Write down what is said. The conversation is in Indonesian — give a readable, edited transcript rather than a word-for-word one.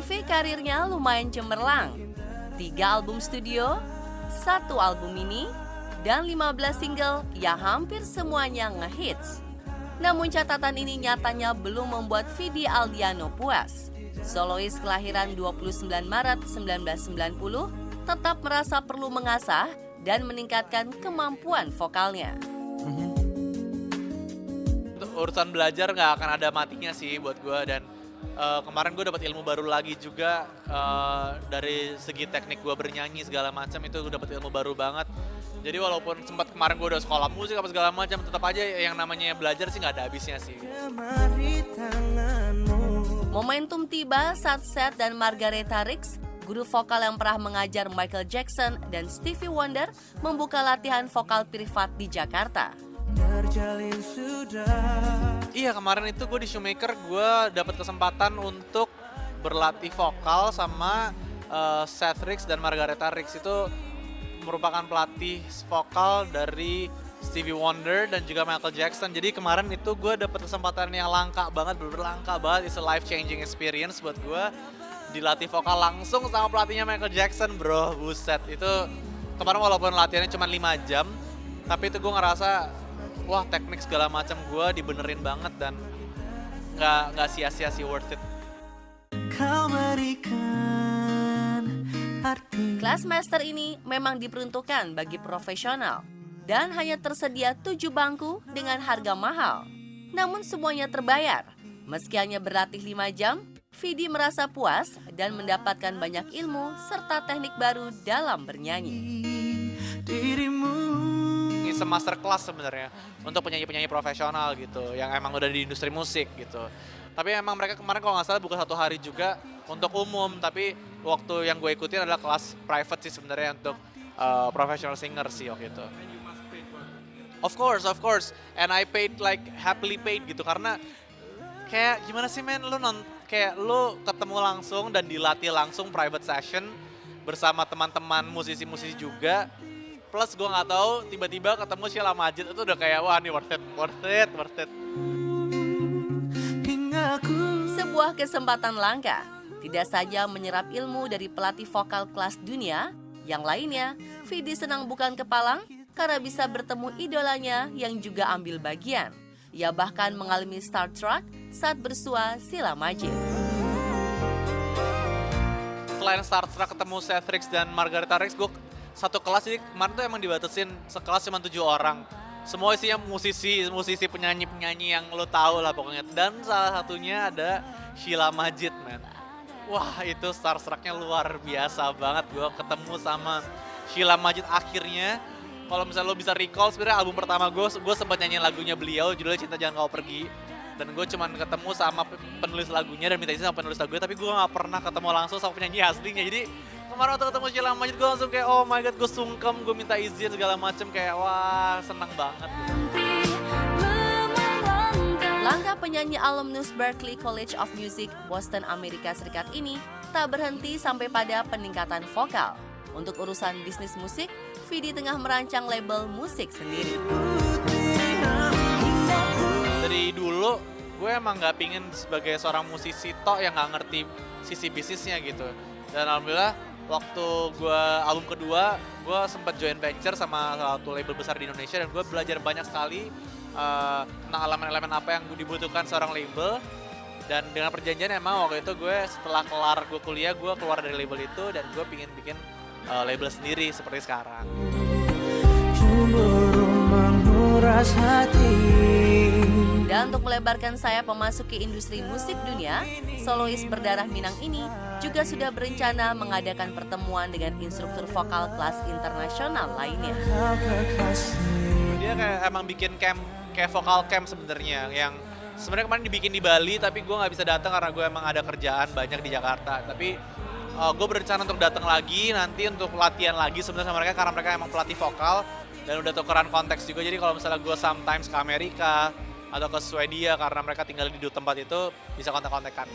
CV karirnya lumayan cemerlang. 3 album studio, 1 album mini, dan 15 single yang hampir semuanya ngehits. Namun catatan ini nyatanya belum membuat Vidi Aldiano puas. Solois kelahiran 29 Maret 1990 tetap merasa perlu mengasah dan meningkatkan kemampuan vokalnya. Urusan belajar nggak akan ada matinya sih buat gue, dan kemarin gue dapat ilmu baru lagi juga dari segi teknik gue bernyanyi segala macam, itu gue dapat ilmu baru banget. Jadi walaupun sempat kemarin gue udah sekolah musik apa segala macam, tetap aja yang namanya belajar sih nggak ada habisnya sih. Momentum tiba saat Seth dan Margareta Rix, guru vokal yang pernah mengajar Michael Jackson dan Stevie Wonder, membuka latihan vokal privat di Jakarta. Iya, kemarin itu gue di Shoemaker, gue dapat kesempatan untuk berlatih vokal sama Seth Rix dan Margareta Rix. Itu merupakan pelatih vokal dari Stevie Wonder dan juga Michael Jackson. Jadi kemarin itu gue dapat kesempatan yang langka banget, bener-bener langka banget. It's a life changing experience buat gue. Dilatih vokal langsung sama pelatihnya Michael Jackson, bro. Buset, itu kemarin walaupun latihannya cuma 5 jam, tapi itu gue ngerasa, wah, teknik segala macam gue dibenerin banget dan nggak sia-sia sih, worth it. Kelas master ini memang diperuntukkan bagi profesional dan hanya tersedia 7 bangku dengan harga mahal. Namun semuanya terbayar. Meski hanya berlatih 5 jam, Vidi merasa puas dan mendapatkan banyak ilmu serta teknik baru dalam bernyanyi. Ini master class sebenarnya untuk penyanyi-penyanyi profesional gitu, yang emang udah di industri musik gitu. Tapi emang mereka kemarin kalau nggak salah buka 1 hari juga untuk umum, tapi waktu yang gue ikutin adalah kelas private sih sebenarnya untuk professional singer sih waktu itu. Of course, and I paid like happily paid gitu, karena kayak gimana sih men, kayak lu ketemu langsung dan dilatih langsung private session bersama teman-teman musisi-musisi juga. Plus gue nggak tahu, tiba-tiba ketemu Sheila Majid, itu udah kayak wah, ini worth it. Sebuah kesempatan langka, tidak saja menyerap ilmu dari pelatih vokal kelas dunia, yang lainnya, Vidi senang bukan kepalang karena bisa bertemu idolanya yang juga ambil bagian. Ia bahkan mengalami starstruck saat bersua Sheila Majid. Selain starstruck ketemu Seth Rix dan Margareta Rix, gue satu kelas, jadi kemarin tuh emang dibatasin sekelas cuma 7 orang. Semua isinya musisi, penyanyi-penyanyi yang lo tahu lah pokoknya. Dan salah satunya ada Sheila Majid, man. Wah, itu starstrucknya luar biasa banget. Gue ketemu sama Sheila Majid akhirnya. Kalau misalnya lo bisa recall, sebenarnya album pertama gue sempat nyanyiin lagunya beliau, judulnya Cinta Jangan Kau Pergi. Dan gue cuman ketemu sama penulis lagunya dan minta izin sama penulis lagunya, tapi gue gak pernah ketemu langsung sama penyanyi aslinya. Jadi kemarin waktu ketemu Sheila Majid, gue langsung kayak oh my god, gue sungkem, gue minta izin segala macem, kayak wah, senang banget. Langkah penyanyi alumnus Berklee College of Music, Boston, Amerika Serikat ini tak berhenti sampai pada peningkatan vokal. Untuk urusan bisnis musik, Vidi tengah merancang label musik sendiri. Dari dulu, gue emang gak pingin sebagai seorang musisi tok yang gak ngerti sisi bisnisnya gitu. Dan alhamdulillah, waktu gue album kedua, gue sempat join venture sama salah satu label besar di Indonesia, dan gue belajar banyak sekali tentang elemen-elemen apa yang dibutuhkan seorang label. Dan dengan perjanjian emang waktu itu gue setelah kelar gue kuliah, gue keluar dari label itu dan gue pingin bikin label sendiri seperti sekarang. Dan untuk melebarkan sayap memasuki industri musik dunia, solois berdarah Minang ini juga sudah berencana mengadakan pertemuan dengan instruktur vokal kelas internasional lainnya. Dia kayak emang bikin camp, kayak vokal camp sebenarnya, yang sebenarnya kemarin dibikin di Bali, tapi gue nggak bisa datang karena gue emang ada kerjaan banyak di Jakarta. Tapi gue berencana untuk datang lagi nanti untuk latihan lagi sebenarnya sama mereka, karena mereka emang pelatih vokal dan udah tukeran konteks juga. Jadi kalau misalnya gue sometimes ke Amerika atau ke Swedia karena mereka tinggal di dua tempat itu, bisa kontak-kontakan.